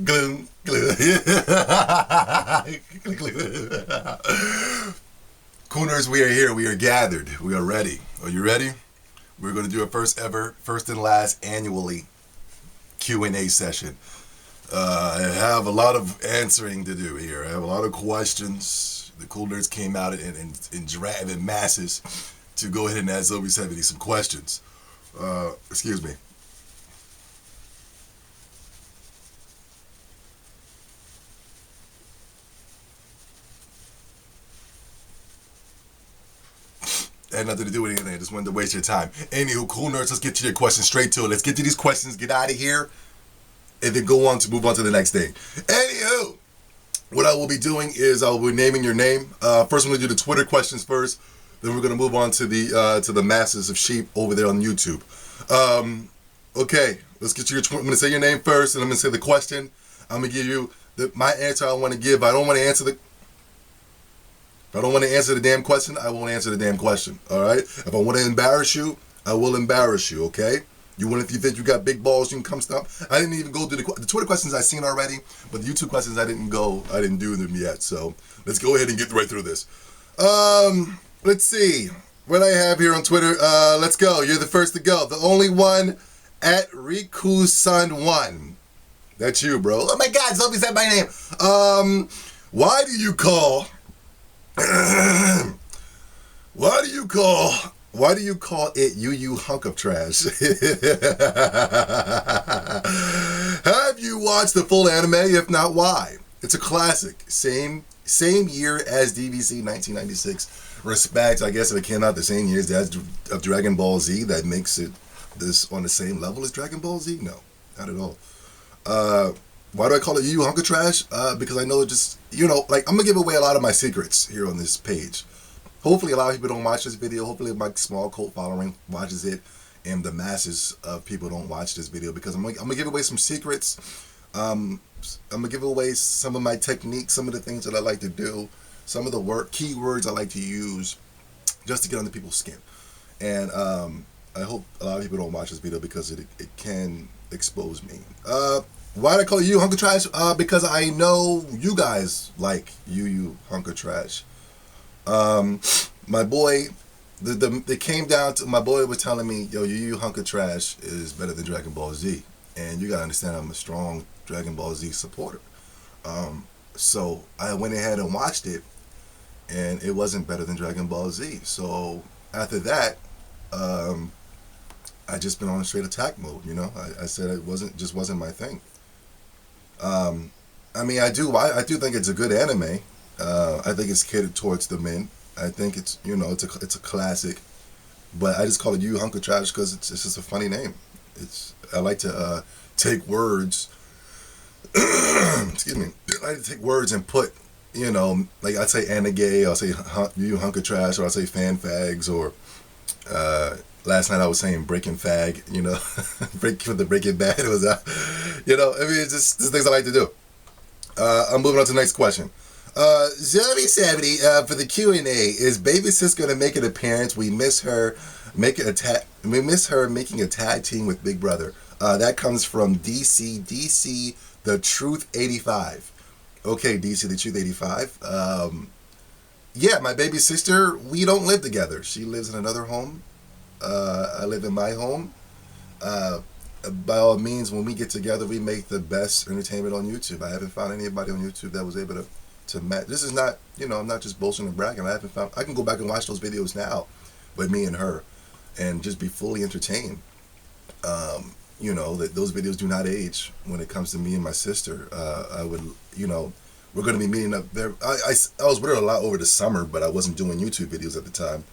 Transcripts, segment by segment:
Gloom, gloom. Cooners, we are here. We are gathered. We are ready. Are you ready? We're going to do our first ever, first and last annually Q&A session. I have a lot of answering to do here. I have a lot of questions. The cool nerds came out in masses to go ahead and ask Zoe 70 some questions. Excuse me. It had nothing to do with anything. I just wanted to waste your time. Anywho, cool nerds, let's get to your questions straight to it. Let's get to these questions, get out of here, and then go on to move on to the next thing. Anywho, what I will be doing is I will be naming your name. First, I'm going to do the Twitter questions first. Then we're going to move on to the masses of sheep over there on YouTube. Okay, let's get to your. I'm going to say your name first, and I'm going to say the question. I'm going to give you my answer I want to give. I don't want to answer the. If I don't want to answer the damn question, I won't answer the damn question. All right. If I want to embarrass you, I will embarrass you. Okay. If you think you got big balls, you can come stop. I didn't even go through the Twitter questions I've seen already, but the YouTube questions I didn't do them yet. So let's go ahead and get right through this. Let's see what I have here on Twitter. Let's go. You're the first to go. The only one at Riku-san1. That's you, bro. Oh my God, Zoe said my name. Why do you call it you hunk of trash? Have you watched the full anime? If not, why? It's a classic. Same year as DVC 1996. Respect, I guess it came out the same year as of Dragon Ball Z. That makes it this on the same level as Dragon Ball Z? No, not at all. Why do I call it you hunk of trash? Because I know just, like, I'm going to give away a lot of my secrets here on this page. Hopefully a lot of people don't watch this video. Hopefully my small cult following watches it and the masses of people don't watch this video, because I'm going to give away some secrets. I'm going to give away some of my techniques, some of the things that I like to do, some of the keywords I like to use just to get under people's skin. And I hope a lot of people don't watch this video because it can expose me. Why do I call you hunk of trash? Because I know you guys like you hunk of trash. My boy, it came down to, my boy was telling me, yo, you hunk of trash is better than Dragon Ball Z. And you gotta understand, I'm a strong Dragon Ball Z supporter. So I went ahead and watched it, and it wasn't better than Dragon Ball Z. So after that, I just been on straight attack mode. I said it wasn't my thing. I mean, I do think it's a good anime. I think it's catered towards the men. I think it's a classic, but I just call it you hunk of trash because it's just a funny name. I like to take words. Excuse me. I like to take words and put, like I say anagay, I'll say you hunk of trash, or I'll say fan fags, or last night I was saying breaking fag, for the Breaking Bad. It was, it's just things I like to do. I'm moving on to the next question. Zoe 70 for the Q&A. Is Baby Sis gonna make an appearance? We miss her making a tag team with Big Brother. That comes from DC the Truth 85. Okay, DC the Truth 85. Yeah, my baby sister, we don't live together. She lives in another home. I live in my home. By all means, when we get together, we make the best entertainment on YouTube. I haven't found anybody on YouTube that was able to match. This is not, I'm not just boasting and bragging. I can go back and watch those videos now with me and her and just be fully entertained. That those videos do not age when it comes to me and my sister. We're going to be meeting up there. I was with her a lot over the summer, but I wasn't doing YouTube videos at the time.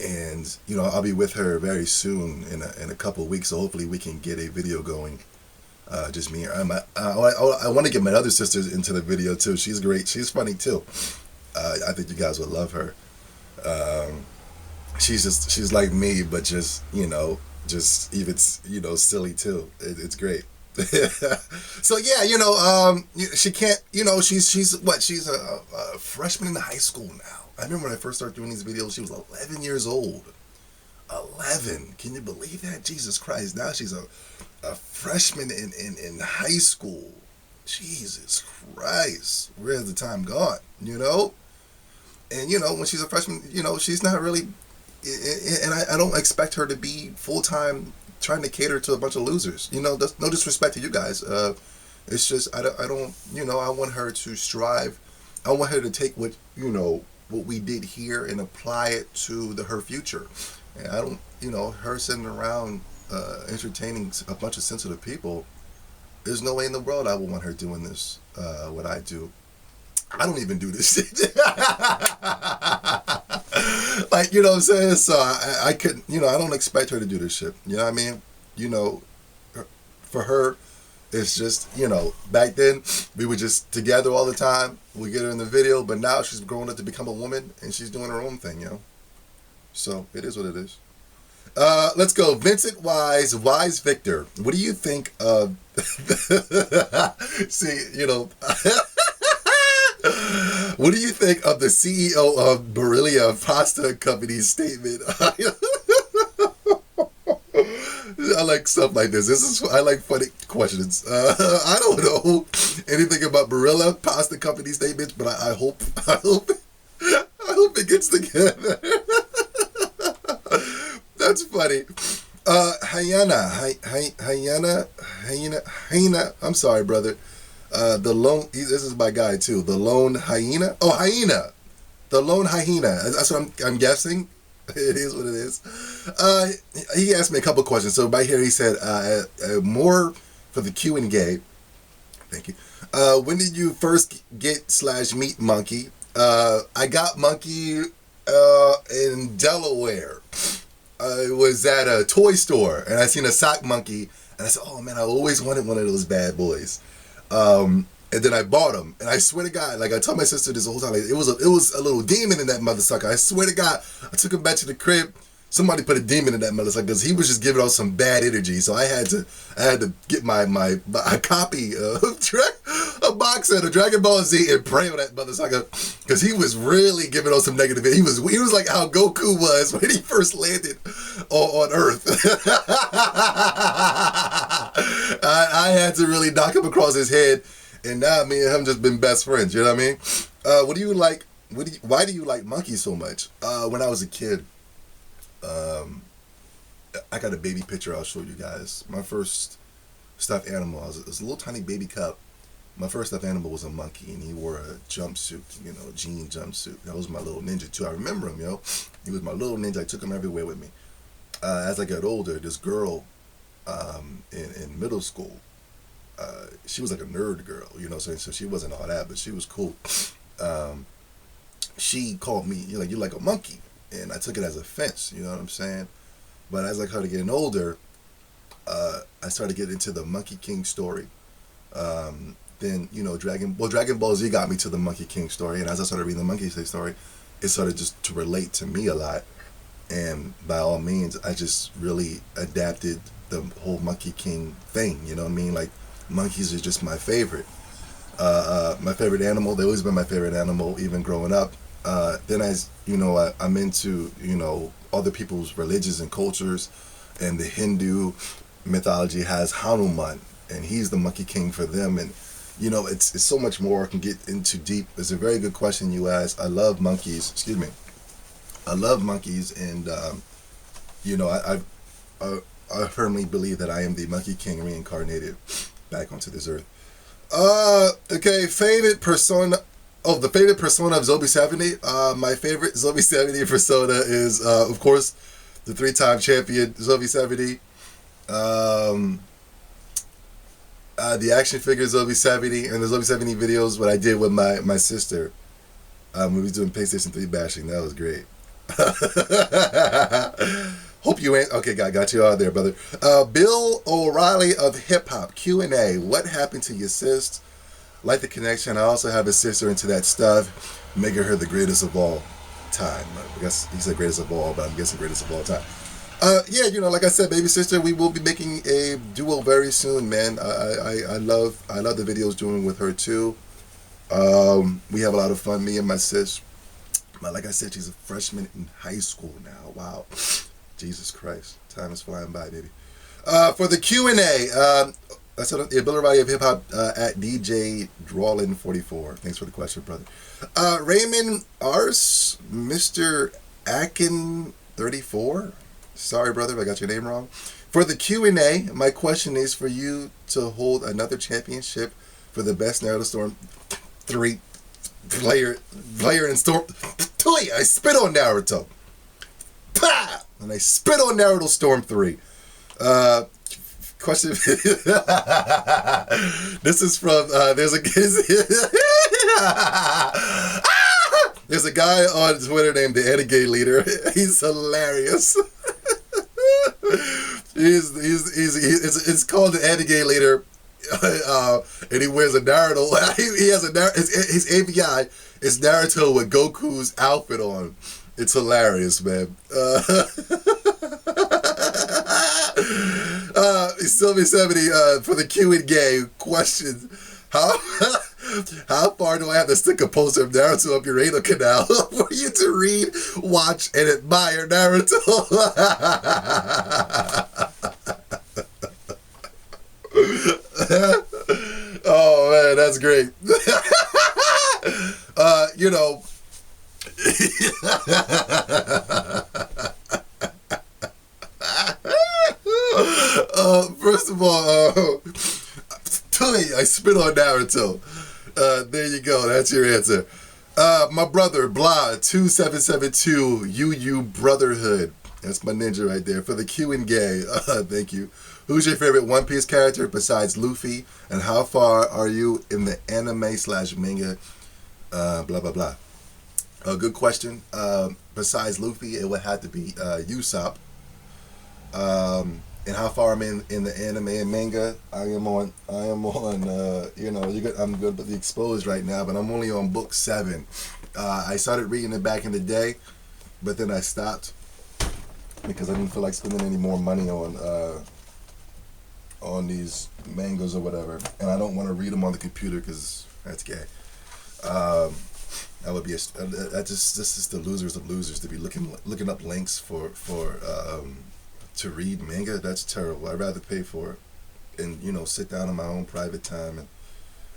And I'll be with her very soon in a couple of weeks, so hopefully we can get a video going. Just me. I want to get my other sisters into the video too. She's great. She's funny too. I think you guys would love her. She's like me, but just even silly too. It's great. So yeah, she can't. She's a freshman in high school now. I remember when I first started doing these videos, she was 11 years old. 11. Can you believe that? Jesus Christ. Now she's a freshman in high school. Jesus Christ, where's the time gone? You know, and you know when she's a freshman, you know she's not really, and I don't expect her to be full time trying to cater to a bunch of losers. You know, no disrespect to you guys. It's just I don't you know I want her to strive. I want her to take what you know what we did here and apply it to her future. And I don't you know her sitting around entertaining a bunch of sensitive people. There's no way in the world I would want her doing this. What I do. I don't even do this shit. Like, you know what I'm saying? So I couldn't, you know, I don't expect her to do this shit. You know what I mean? You know, for her, it's just, you know, back then, we were just together all the time. We get her in the video, but now she's grown up to become a woman, and she's doing her own thing, you know? So, it is what it is. Let's go. Vincent Wise Victor. What do you think of... See, you know... What do you think of the CEO of Barilla Pasta Company's statement? I like stuff like this. I like funny questions. I don't know anything about Barilla Pasta Company statements, but I hope it gets together. That's funny. Hyena. I'm sorry, brother. The lone. This is my guy too. The lone hyena. Oh, hyena. The lone hyena. That's what I'm guessing. It is what it is. He asked me a couple questions. So right here he said, more for the Q and A. Thank you. When did you first get/meet Monkey? I got Monkey in Delaware. It was at a toy store, and I seen a sock monkey, and I said, "Oh man, I always wanted one of those bad boys." And then I bought him, and I swear to God, like I told my sister this whole time, like, it was a little demon in that mother sucker. I swear to God, I took him back to the crib. Somebody put a demon in that mother sucker because he was just giving off some bad energy. So I had to get my copy of a box set of Dragon Ball Z and pray on that mother sucker because he was really giving off some negative. He was like how Goku was when he first landed on Earth. I had to really knock him across his head. And now me and him just been best friends. You know what I mean? What do you like? Why do you like Monkey so much? When I was a kid, I got a baby picture I'll show you guys. My first stuffed animal, it was a little tiny baby cub. My first stuffed animal was a monkey, and he wore a jumpsuit, you know, jean jumpsuit. That was my little ninja too. I remember him, yo. He was my little ninja. I took him everywhere with me. As I got older, this girl in middle school, she was like a nerd girl, you know what I'm saying? So she wasn't all that, but she was cool. She called me, you're like a monkey. And I took it as a offense, you know what I'm saying? But as I started getting older, I started getting into the Monkey King story. Then, you know, Dragon Ball Z got me to the Monkey King story. And as I started reading the Monkey King story, it started just to relate to me a lot. And by all means, I just really adapted the whole Monkey King thing, you know what I mean? Like, monkeys are just my favorite. My favorite animal. They always been my favorite animal, even growing up. Then as you know, I'm into, you know, other people's religions and cultures, and the Hindu mythology has Hanuman, and he's the Monkey King for them. And you know, it's so much more I can get into deep. It's a very good question you asked. I love monkeys. Excuse me. I love monkeys, and you know, I firmly believe that I am the Monkey King reincarnated back onto this earth. Okay, favorite persona. Oh, the favorite persona of Zombie 70. My favorite Zombie 70 persona is, of course, the 3-time champion Zombie 70. The action figure Zombie 70 and the Zombie 70 videos. What I did with my sister. When we was doing PlayStation 3 bashing, that was great. Hope you ain't okay. Got you out there, brother. Bill O'Reilly of Hip Hop Q&A. What happened to your sis? Like the connection. I also have a sister into that stuff, making her the greatest of all time. I guess he said greatest of all, but I'm guessing greatest of all time. Yeah, you know, like I said, baby sister, we will be making a duo very soon, man. I love the videos doing with her too. We have a lot of fun, me and my sis. But like I said, she's a freshman in high school now. Wow. Jesus Christ. Time is flying by, baby. For the Q&A, that's the ability of hip hop at DJ Drawlin 44. Thanks for the question, brother. Raymond Ars, Mr. Akin 34. Sorry, brother, if I got your name wrong. For the Q&A, my question is for you to hold another championship for the best Naruto Storm 3 player in Storm. I spit on Naruto. Pah! And I spit on Naruto Storm 3. Question. This is from there's a guy on Twitter named the Renegade Leader. He's hilarious. It's called the Renegade Leader, and he wears a Naruto. He has his API is Naruto with Goku's outfit on. It's hilarious, man. Sylvie 70 for the Q&A question. How far do I have to stick a poster of Naruto up your anal canal for you to read, watch, and admire Naruto? Oh man, that's great. You know. First of all, I spit on Naruto. There you go. That's your answer. My brother, Blah, 2772, UU Brotherhood. That's my ninja right there. For the Q&A, thank you. Who's your favorite One Piece character besides Luffy? And how far are you in the anime/manga? Blah, blah, blah. Good question. Besides Luffy, it would have to be Usopp. And how far I'm in the anime and manga, I am on. I'm good with the exposed right now, but I'm only on book 7. I started reading it back in the day, but then I stopped because I didn't feel like spending any more money on these mangas or whatever, and I don't want to read them on the computer because that's gay. That would be this is the losers of losers to be looking up links for to read manga. That's terrible. I'd rather pay for it and sit down in my own private time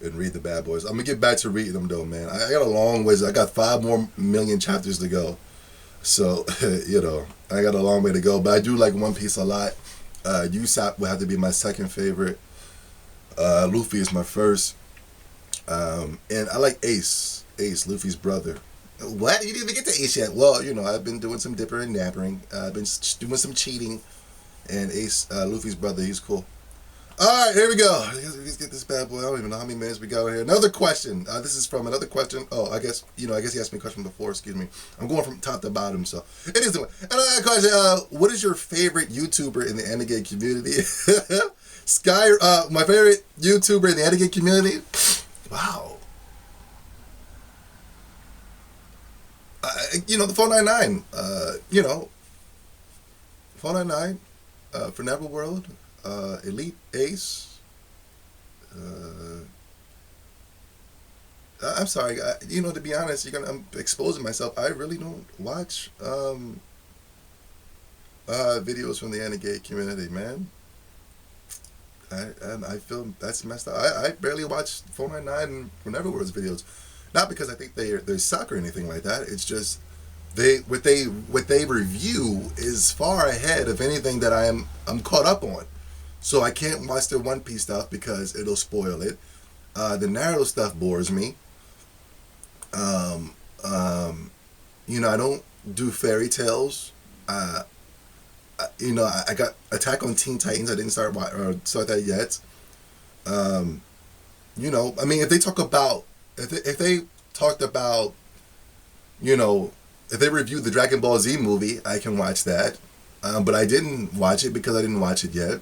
and read the bad boys. I'm gonna get back to reading them though, man. I got a long ways. I got 5 more million chapters to go, so I got a long way to go. But I do like One Piece a lot. Usopp would have to be my second favorite. Luffy is my first, and I like Ace, Luffy's brother. What? You didn't even get to Ace yet? Well, I've been doing some dipper and nappering. I've been doing some cheating. And Ace, Luffy's brother, he's cool. Alright, here we go. Let's get this bad boy. I don't even know how many minutes we got here. Another question. This is from another question. Oh, I guess he asked me a question before, excuse me. I'm going from top to bottom, so. It is the one. Another question. What is your favorite YouTuber in the Renegade community? My favorite YouTuber in the Renegade community? Wow. The 499, 499, for Never World, Elite Ace, I'm sorry, to be honest, I'm exposing myself. I really don't watch, videos from the Renegade community, man. I feel that's messed up. I barely watch 499 and Never World's videos. Not because I think they suck or anything like that. It's just what they review is far ahead of anything that I'm caught up on. So I can't watch their One Piece stuff because it'll spoil it. The Naruto stuff bores me. I don't do fairy tales. I got Attack on Teen Titans. I didn't start that yet. If they talk about if they talked about, if they reviewed the Dragon Ball Z movie, I can watch that. But I didn't watch it because I didn't watch it yet.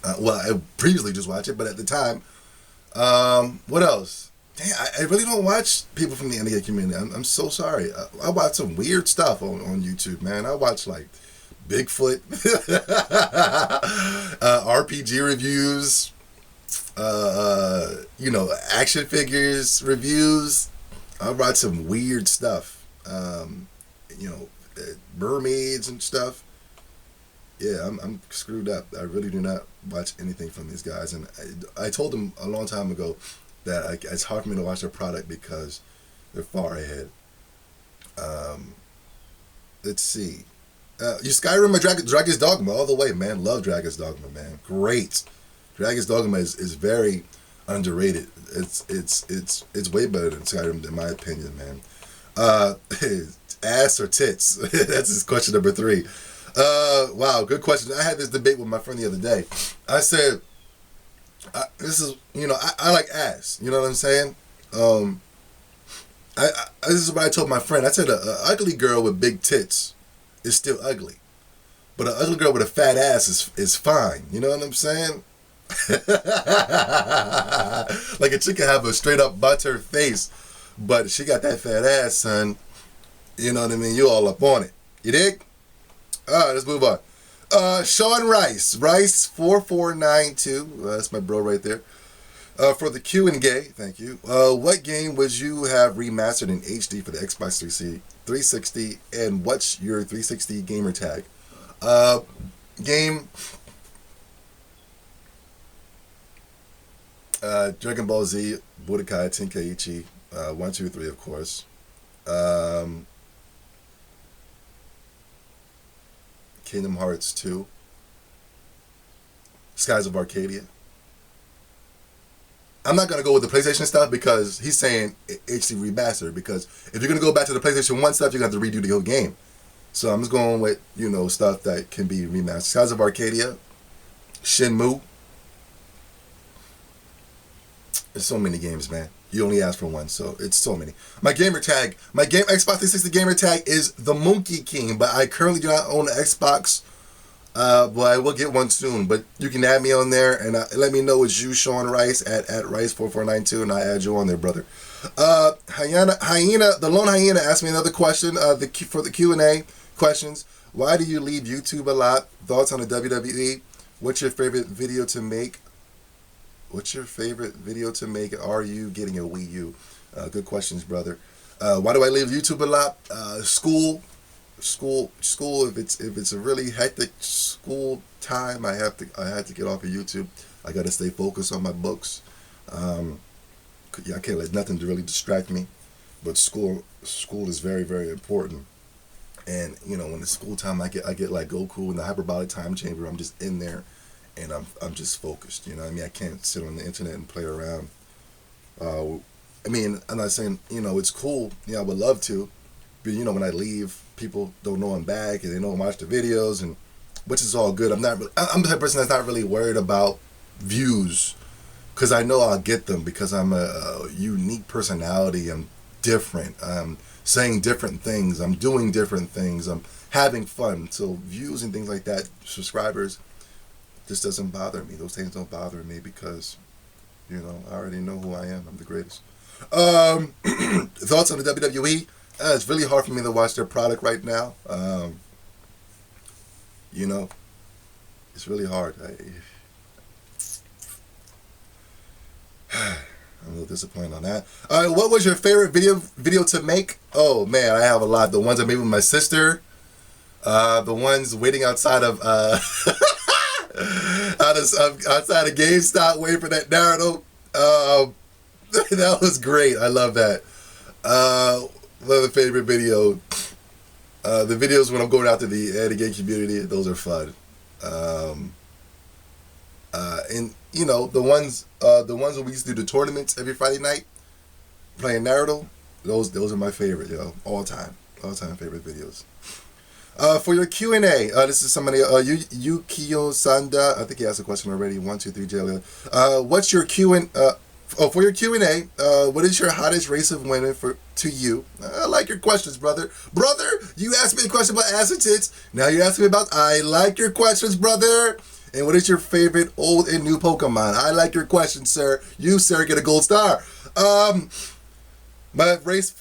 I previously just watched it, but at the time, what else? Dang, I really don't watch people from the Renegade community. I'm so sorry. I watch some weird stuff on YouTube, man. I watch like Bigfoot, RPG reviews, action figures reviews. I watch some weird stuff, mermaids and stuff. yeah, I'm screwed up. I really do not watch anything from these guys, and I told them a long time ago that it's hard for me to watch their product because they're far ahead. Um, let's see. You Skyrim or Dragon's Dogma all the way, man. Love Dragon's Dogma, man. Great. Dragon's Dogma is very underrated. It's way better than Skyrim in my opinion, man. Uh, ass or tits? That's his question number 3. Wow, good question. I had this debate with my friend the other day. I said, this is, I like ass. You know what I'm saying? This is what I told my friend. I said, a ugly girl with big tits is still ugly. But an ugly girl with a fat ass is fine. You know what I'm saying? Like a chick can have a straight up butter face, but she got that fat ass, son. You know what I mean? You all up on it. You dig? Alright, let's move on. Sean Rice 4492. That's my bro right there. For the Q and Gay, thank you. What game would you have remastered in HD for the Xbox 360, and what's your 360 gamer tag? Game. Dragon Ball Z, Budokai Tenkaichi, 1, 2, 3, of course. Kingdom Hearts 2. Skies of Arcadia. I'm not going to go with the PlayStation stuff because he's saying HD remastered, because if you're going to go back to the PlayStation 1 stuff, you're going to have to redo the whole game. So I'm just going with, stuff that can be remastered. Skies of Arcadia, Shenmue. There's so many games, man. You only asked for one, so it's so many. My gamer tag, Xbox 360 gamer tag is the Monkey King, but I currently do not own an Xbox. But I will get one soon. But you can add me on there and let me know it's you, Sean Rice, at Rice4492, and I'll add you on there, brother. The Lone Hyena asked me another question. For the Q&A questions, why do you leave YouTube a lot? Thoughts on the WWE? What's your favorite video to make? Are you getting a Wii U? Good questions, brother. Why do I leave YouTube a lot? School. If it's a really hectic school time, I had to get off of YouTube. I got to stay focused on my books. I can't let nothing to really distract me. But school is very, very important. And when it's school time, I get like Goku in the hyperbolic time chamber. I'm just in there, and I'm just focused. You know what I mean? I can't sit on the internet and play around. I'm not saying it's cool. I would love to, but when I leave, people don't know I'm back and they don't watch the videos, and which is all good. I'm the type of person that's not really worried about views, because I know I'll get them because I'm a unique personality. I'm different. I'm saying different things. I'm doing different things. I'm having fun. So views and things like that, subscribers, this doesn't bother me. Those things don't bother me because, I already know who I am. I'm the greatest. Thoughts on the WWE? It's really hard for me to watch their product right now. It's really hard. I'm a little disappointed on that. What was your favorite video to make? Oh man, I have a lot. The ones I made with my sister. The ones waiting outside of outside of GameStop waiting for that Naruto. That was great. I love that. Another favorite video. The videos when I'm going out to the gay community. Those are fun. And the ones when we used to do the tournaments every Friday night, playing Naruto. Those are my favorite, all time favorite videos. For your Q&A, this is somebody, Yukio Sanda. I think he asked a question already. 1, 2, 3, J. What's your for your Q&A, what is your hottest race of women to you? I like your questions, brother. Brother, you asked me a question about ass and tits. Now you ask me about, I like your questions, brother. And what is your favorite old and new Pokemon? I like your question, sir. You, sir, get a gold star. My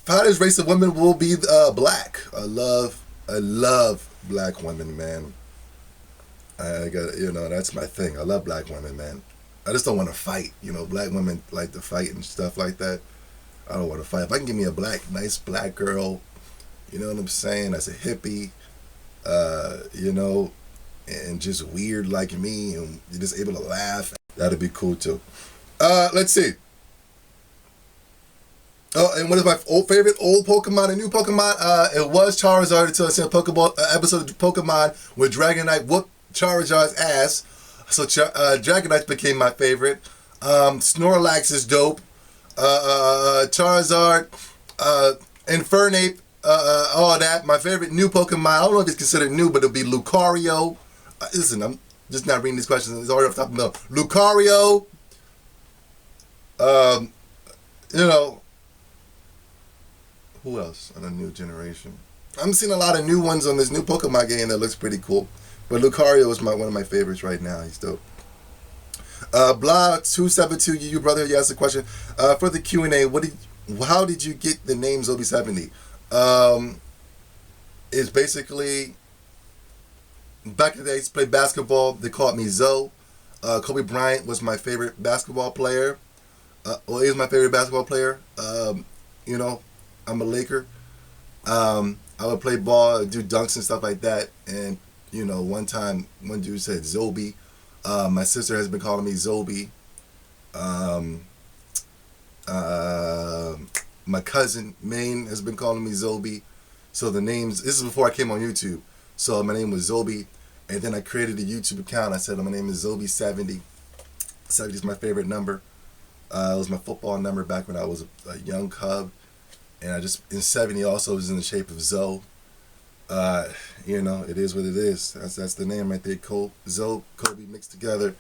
hottest race of women will be black. I love black women, man. I got, that's my thing. I love black women, man. I just don't want to fight. Black women like to fight and stuff like that. I don't want to fight. If I can give me a nice black girl, you know what I'm saying, as a hippie, and just weird like me, and you're just able to laugh. That'd be cool too. Let's see. Oh, and what is my favorite old Pokemon and new Pokemon? It was Charizard until I seen a Pokeball episode of Pokemon where Dragonite whooped Charizard's ass. So Dragonite became my favorite. Snorlax is dope. Charizard, Infernape, all that. My favorite new Pokemon, I don't know if it's considered new, but it'll be Lucario. Listen, I'm just not reading these questions. It's already off the top of the middle. Lucario. Who else on a new generation? I'm seeing a lot of new ones on this new Pokemon game that looks pretty cool. But Lucario is one of my favorites right now. He's dope. Blah272, you brother, you asked a question. For the Q&A, how did you get the name Zobi70? It's basically, back in the days, played basketball. They called me Zoe. Kobe Bryant was my favorite basketball player. He was my favorite basketball player. I'm a Laker. I would play ball, do dunks and stuff like that. And, one time, one dude said Zobi. My sister has been calling me Zobi. My cousin, Maine, has been calling me Zobi. So the names, this is before I came on YouTube. So my name was Zobi. And then I created a YouTube account. I said, my name is Zobi70. 70 is my favorite number. It was my football number back when I was a young cub. And in 70 also was in the shape of Zoe. It is what it is. That's the name right there. Zoe, Kobe mixed together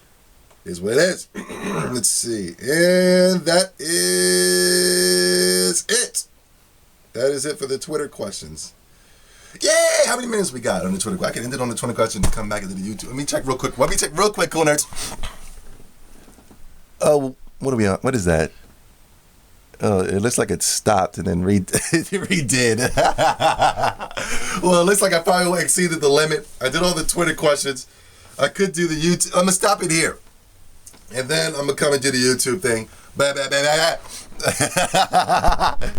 is what it is. Let's see. And that is it. That is it for the Twitter questions. Yay! How many minutes we got on the Twitter? I can end it on the 20 questions and come back into the YouTube. Let me check real quick, cool nerds. Oh, what are we on? What is that? Oh, it looks like it stopped and then redid. Well, it looks like I probably exceeded the limit. I did all the Twitter questions. I could do the YouTube. I'm going to stop it here. And then I'm going to come and do the YouTube thing. Bye, bye, bye, bye.